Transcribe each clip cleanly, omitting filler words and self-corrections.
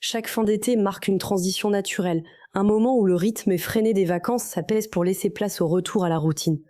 Chaque fin d'été marque une transition naturelle, un moment où le rythme effréné des vacances s'apaise pour laisser place au retour à la routine.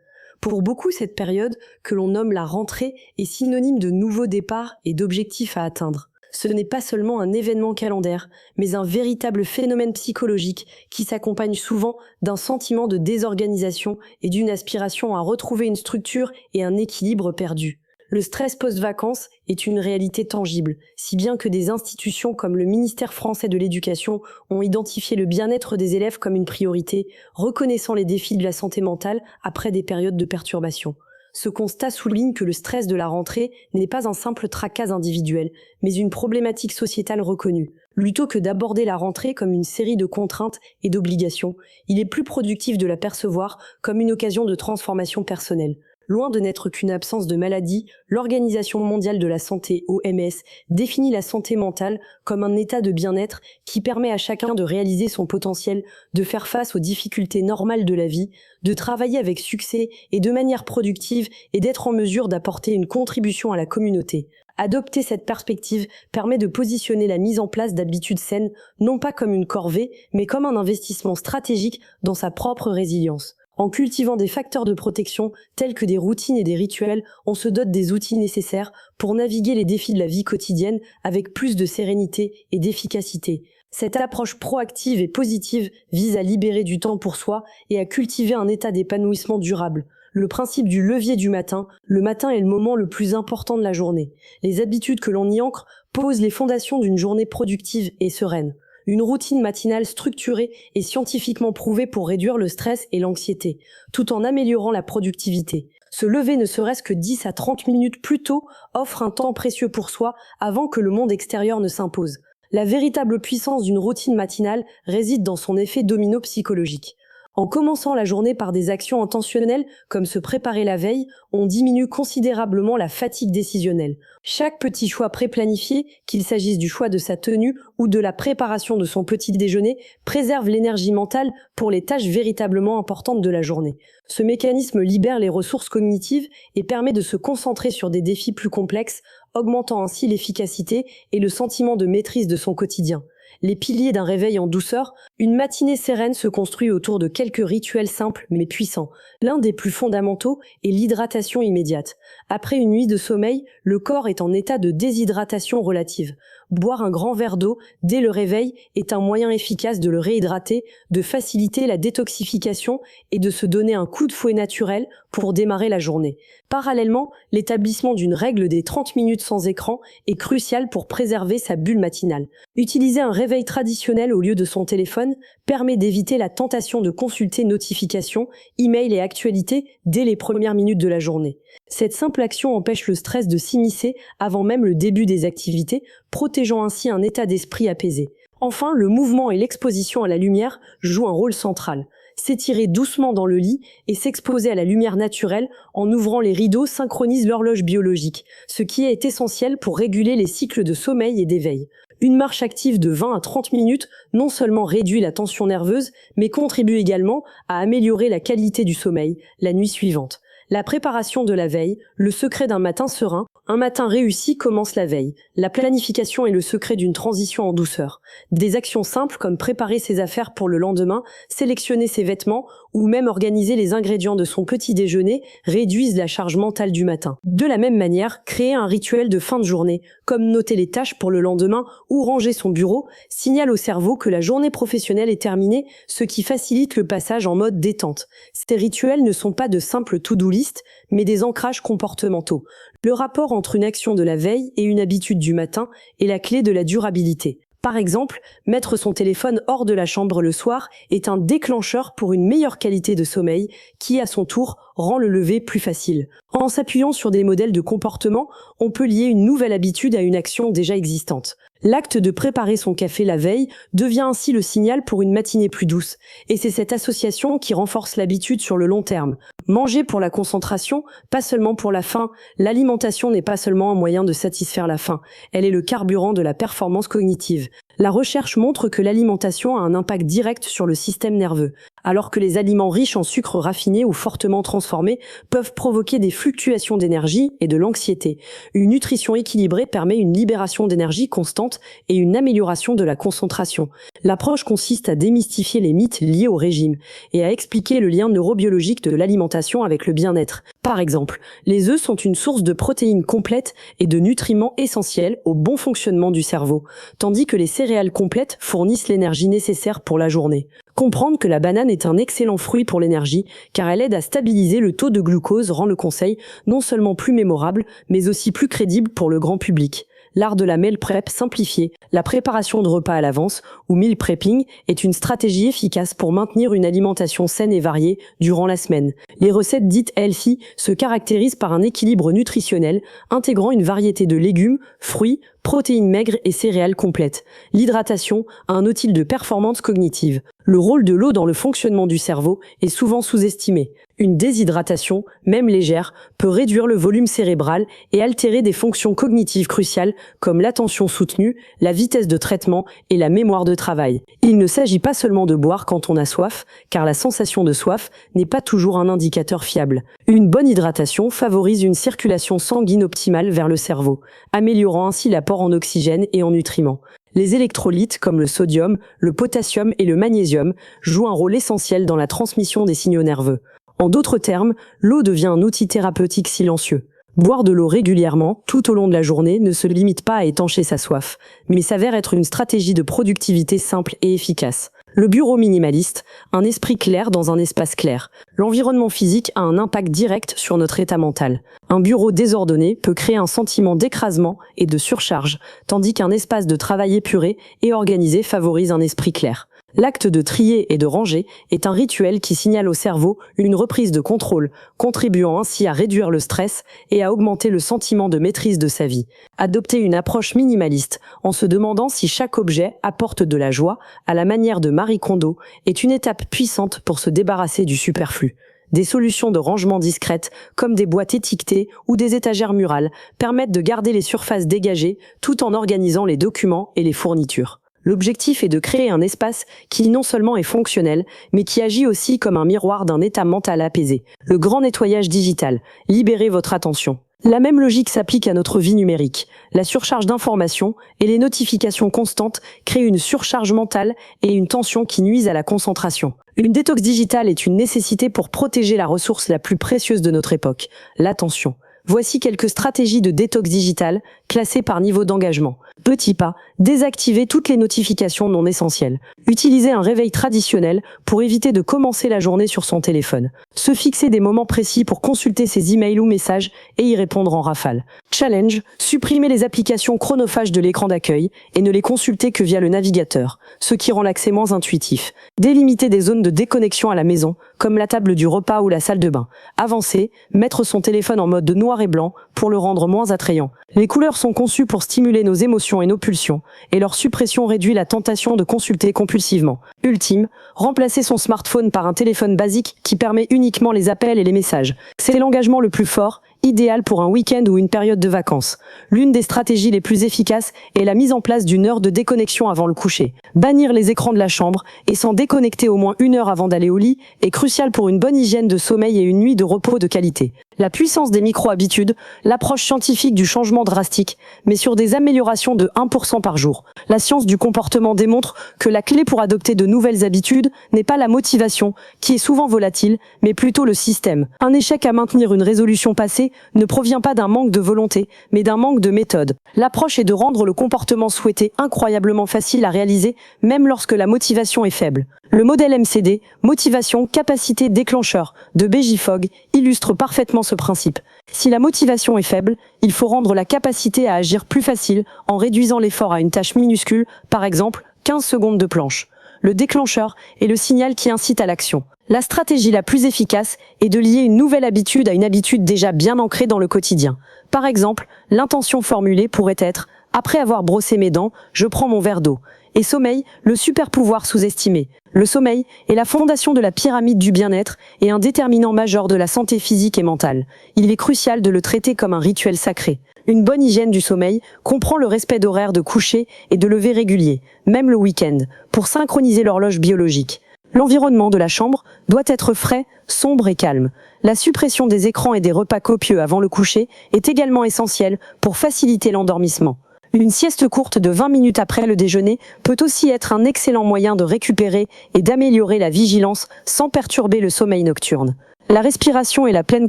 Pour beaucoup, cette période, que l'on nomme la rentrée, est synonyme de nouveaux départs et d'objectifs à atteindre. Ce n'est pas seulement un événement calendaire, mais un véritable phénomène psychologique qui s'accompagne souvent d'un sentiment de désorganisation et d'une aspiration à retrouver une structure et un équilibre perdu. Le stress post-vacances est une réalité tangible, si bien que des institutions comme le ministère français de l'Éducation ont identifié le bien-être des élèves comme une priorité, reconnaissant les défis de la santé mentale après des périodes de perturbation. Ce constat souligne que le stress de la rentrée n'est pas un simple tracas individuel, mais une problématique sociétale reconnue. Plutôt que d'aborder la rentrée comme une série de contraintes et d'obligations, il est plus productif de la percevoir comme une occasion de transformation personnelle. Loin de n'être qu'une absence de maladie, l'Organisation mondiale de la santé, OMS, définit la santé mentale comme un état de bien-être qui permet à chacun de réaliser son potentiel, de faire face aux difficultés normales de la vie, de travailler avec succès et de manière productive et d'être en mesure d'apporter une contribution à la communauté. Adopter cette perspective permet de positionner la mise en place d'habitudes saines non pas comme une corvée, mais comme un investissement stratégique dans sa propre résilience. En cultivant des facteurs de protection tels que des routines et des rituels, on se dote des outils nécessaires pour naviguer les défis de la vie quotidienne avec plus de sérénité et d'efficacité. Cette approche proactive et positive vise à libérer du temps pour soi et à cultiver un état d'épanouissement durable. Le principe du levier du matin, le matin est le moment le plus important de la journée. Les habitudes que l'on y ancre posent les fondations d'une journée productive et sereine. Une routine matinale structurée est scientifiquement prouvée pour réduire le stress et l'anxiété, tout en améliorant la productivité. Se lever ne serait-ce que 10 à 30 minutes plus tôt offre un temps précieux pour soi avant que le monde extérieur ne s'impose. La véritable puissance d'une routine matinale réside dans son effet domino psychologique. En commençant la journée par des actions intentionnelles, comme se préparer la veille, on diminue considérablement la fatigue décisionnelle. Chaque petit choix pré-planifié, qu'il s'agisse du choix de sa tenue ou de la préparation de son petit déjeuner, préserve l'énergie mentale pour les tâches véritablement importantes de la journée. Ce mécanisme libère les ressources cognitives et permet de se concentrer sur des défis plus complexes, augmentant ainsi l'efficacité et le sentiment de maîtrise de son quotidien. Les piliers d'un réveil en douceur, une matinée sereine se construit autour de quelques rituels simples mais puissants. L'un des plus fondamentaux est l'hydratation immédiate. Après une nuit de sommeil, le corps est en état de déshydratation relative. Boire un grand verre d'eau dès le réveil est un moyen efficace de le réhydrater, de faciliter la détoxification et de se donner un coup de fouet naturel pour démarrer la journée. Parallèlement, l'établissement d'une règle des 30 minutes sans écran est crucial pour préserver sa bulle matinale. Utiliser un réveil traditionnel au lieu de son téléphone permet d'éviter la tentation de consulter notifications, emails et actualités dès les premières minutes de la journée. Cette simple action empêche le stress de s'immiscer avant même le début des activités, protégeant ainsi un état d'esprit apaisé. Enfin, le mouvement et l'exposition à la lumière jouent un rôle central. S'étirer doucement dans le lit et s'exposer à la lumière naturelle en ouvrant les rideaux synchronise l'horloge biologique, ce qui est essentiel pour réguler les cycles de sommeil et d'éveil. Une marche active de 20 à 30 minutes non seulement réduit la tension nerveuse, mais contribue également à améliorer la qualité du sommeil la nuit suivante. La préparation de la veille, le secret d'un matin serein, un matin réussi commence la veille. La planification est le secret d'une transition en douceur. Des actions simples comme préparer ses affaires pour le lendemain, sélectionner ses vêtements ou même organiser les ingrédients de son petit déjeuner réduisent la charge mentale du matin. De la même manière, créer un rituel de fin de journée, comme noter les tâches pour le lendemain ou ranger son bureau, signale au cerveau que la journée professionnelle est terminée, ce qui facilite le passage en mode détente. Ces rituels ne sont pas de simples to-do list, mais des ancrages comportementaux. Le rapport entre une action de la veille et une habitude du matin est la clé de la durabilité. Par exemple, mettre son téléphone hors de la chambre le soir est un déclencheur pour une meilleure qualité de sommeil qui, à son tour, rend le lever plus facile. En s'appuyant sur des modèles de comportement, on peut lier une nouvelle habitude à une action déjà existante. L'acte de préparer son café la veille devient ainsi le signal pour une matinée plus douce. Et c'est cette association qui renforce l'habitude sur le long terme. Manger pour la concentration, pas seulement pour la faim. L'alimentation n'est pas seulement un moyen de satisfaire la faim. Elle est le carburant de la performance cognitive. La recherche montre que l'alimentation a un impact direct sur le système nerveux, alors que les aliments riches en sucre raffiné ou fortement transformés peuvent provoquer des fluctuations d'énergie et de l'anxiété. Une nutrition équilibrée permet une libération d'énergie constante et une amélioration de la concentration. L'approche consiste à démystifier les mythes liés au régime et à expliquer le lien neurobiologique de l'alimentation avec le bien-être. Par exemple, les œufs sont une source de protéines complètes et de nutriments essentiels au bon fonctionnement du cerveau, tandis que les céréales complètes fournissent l'énergie nécessaire pour la journée. Comprendre que la banane est un excellent fruit pour l'énergie, car elle aide à stabiliser le taux de glucose rend le conseil non seulement plus mémorable, mais aussi plus crédible pour le grand public. L'art de la meal prep simplifié, la préparation de repas à l'avance ou meal prepping est une stratégie efficace pour maintenir une alimentation saine et variée durant la semaine. Les recettes dites healthy se caractérisent par un équilibre nutritionnel intégrant une variété de légumes, fruits, protéines maigres et céréales complètes. L'hydratation a un outil de performance cognitive. Le rôle de l'eau dans le fonctionnement du cerveau est souvent sous-estimé. Une déshydratation, même légère, peut réduire le volume cérébral et altérer des fonctions cognitives cruciales comme l'attention soutenue, la vitesse de traitement et la mémoire de travail. Il ne s'agit pas seulement de boire quand on a soif, car la sensation de soif n'est pas toujours un indicateur fiable. Une bonne hydratation favorise une circulation sanguine optimale vers le cerveau, améliorant ainsi l'apport en oxygène et en nutriments. Les électrolytes comme le sodium, le potassium et le magnésium jouent un rôle essentiel dans la transmission des signaux nerveux. En d'autres termes, l'eau devient un outil thérapeutique silencieux. Boire de l'eau régulièrement, tout au long de la journée, ne se limite pas à étancher sa soif, mais s'avère être une stratégie de productivité simple et efficace. Le bureau minimaliste, un esprit clair dans un espace clair. L'environnement physique a un impact direct sur notre état mental. Un bureau désordonné peut créer un sentiment d'écrasement et de surcharge, tandis qu'un espace de travail épuré et organisé favorise un esprit clair. L'acte de trier et de ranger est un rituel qui signale au cerveau une reprise de contrôle, contribuant ainsi à réduire le stress et à augmenter le sentiment de maîtrise de sa vie. Adopter une approche minimaliste en se demandant si chaque objet apporte de la joie, à la manière de Marie Kondo, est une étape puissante pour se débarrasser du superflu. Des solutions de rangement discrètes, comme des boîtes étiquetées ou des étagères murales, permettent de garder les surfaces dégagées tout en organisant les documents et les fournitures. L'objectif est de créer un espace qui non seulement est fonctionnel, mais qui agit aussi comme un miroir d'un état mental apaisé. Le grand nettoyage digital. Libérez votre attention. La même logique s'applique à notre vie numérique. La surcharge d'informations et les notifications constantes créent une surcharge mentale et une tension qui nuisent à la concentration. Une détox digitale est une nécessité pour protéger la ressource la plus précieuse de notre époque, l'attention. Voici quelques stratégies de détox digitale classées par niveau d'engagement. Petit pas, désactiver toutes les notifications non essentielles. Utiliser un réveil traditionnel pour éviter de commencer la journée sur son téléphone. Se fixer des moments précis pour consulter ses emails ou messages et y répondre en rafale. Challenge, supprimer les applications chronophages de l'écran d'accueil et ne les consulter que via le navigateur, ce qui rend l'accès moins intuitif. Délimiter des zones de déconnexion à la maison, comme la table du repas ou la salle de bain. Avancer, mettre son téléphone en mode noir et blanc pour le rendre moins attrayant. Les couleurs sont conçues pour stimuler nos émotions et nos pulsions, et leur suppression réduit la tentation de consulter compulsivement. Ultime, remplacer son smartphone par un téléphone basique qui permet uniquement les appels et les messages. C'est l'engagement le plus fort, idéal pour un week-end ou une période de vacances. L'une des stratégies les plus efficaces est la mise en place d'une heure de déconnexion avant le coucher. Bannir les écrans de la chambre et s'en déconnecter au moins 1 heure avant d'aller au lit est crucial pour une bonne hygiène de sommeil et une nuit de repos de qualité. La puissance des micro-habitudes, l'approche scientifique du changement drastique, mais sur des améliorations de 1% par jour. La science du comportement démontre que la clé pour adopter de nouvelles habitudes n'est pas la motivation, qui est souvent volatile, mais plutôt le système. Un échec à maintenir une résolution passée ne provient pas d'un manque de volonté, mais d'un manque de méthode. L'approche est de rendre le comportement souhaité incroyablement facile à réaliser, même lorsque la motivation est faible. Le modèle MCD, motivation, capacité, déclencheur, de B.J. Fogg, illustre parfaitement ce principe. Si la motivation est faible, il faut rendre la capacité à agir plus facile en réduisant l'effort à une tâche minuscule, par exemple 15 secondes de planche. Le déclencheur est le signal qui incite à l'action. La stratégie la plus efficace est de lier une nouvelle habitude à une habitude déjà bien ancrée dans le quotidien. Par exemple, l'intention formulée pourrait être « Après avoir brossé mes dents, je prends mon verre d'eau ». Et sommeil, le super pouvoir sous-estimé. Le sommeil est la fondation de la pyramide du bien-être et un déterminant majeur de la santé physique et mentale. Il est crucial de le traiter comme un rituel sacré. Une bonne hygiène du sommeil comprend le respect d'horaires de coucher et de lever réguliers, même le week-end, pour synchroniser l'horloge biologique. L'environnement de la chambre doit être frais, sombre et calme. La suppression des écrans et des repas copieux avant le coucher est également essentielle pour faciliter l'endormissement. Une sieste courte de 20 minutes après le déjeuner peut aussi être un excellent moyen de récupérer et d'améliorer la vigilance sans perturber le sommeil nocturne. La respiration et la pleine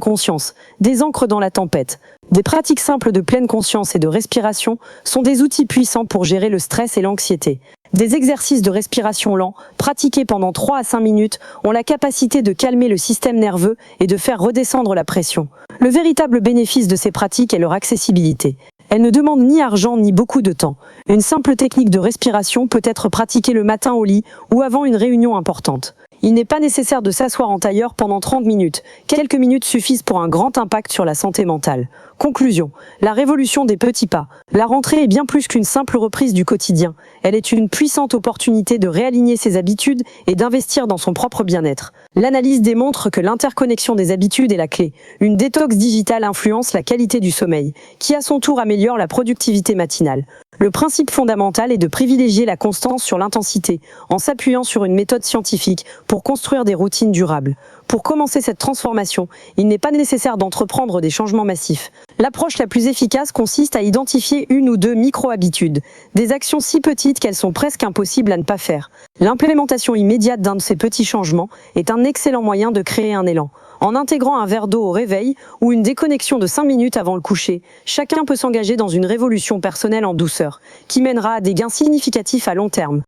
conscience, des ancres dans la tempête. Des pratiques simples de pleine conscience et de respiration sont des outils puissants pour gérer le stress et l'anxiété. Des exercices de respiration lents, pratiqués pendant 3 à 5 minutes, ont la capacité de calmer le système nerveux et de faire redescendre la pression. Le véritable bénéfice de ces pratiques est leur accessibilité. Elles ne demandent ni argent ni beaucoup de temps. Une simple technique de respiration peut être pratiquée le matin au lit ou avant une réunion importante. Il n'est pas nécessaire de s'asseoir en tailleur pendant 30 minutes. Quelques minutes suffisent pour un grand impact sur la santé mentale. Conclusion. La révolution des petits pas. La rentrée est bien plus qu'une simple reprise du quotidien. Elle est une puissante opportunité de réaligner ses habitudes et d'investir dans son propre bien-être. L'analyse démontre que l'interconnexion des habitudes est la clé. Une détox digitale influence la qualité du sommeil, qui à son tour améliore la productivité matinale. Le principe fondamental est de privilégier la constance sur l'intensité, en s'appuyant sur une méthode scientifique pour construire des routines durables. Pour commencer cette transformation, il n'est pas nécessaire d'entreprendre des changements massifs. L'approche la plus efficace consiste à identifier une ou deux micro-habitudes, des actions si petites qu'elles sont presque impossibles à ne pas faire. L'implémentation immédiate d'un de ces petits changements est un excellent moyen de créer un élan. En intégrant un verre d'eau au réveil ou une déconnexion de 5 minutes avant le coucher, chacun peut s'engager dans une révolution personnelle en douceur, qui mènera à des gains significatifs à long terme.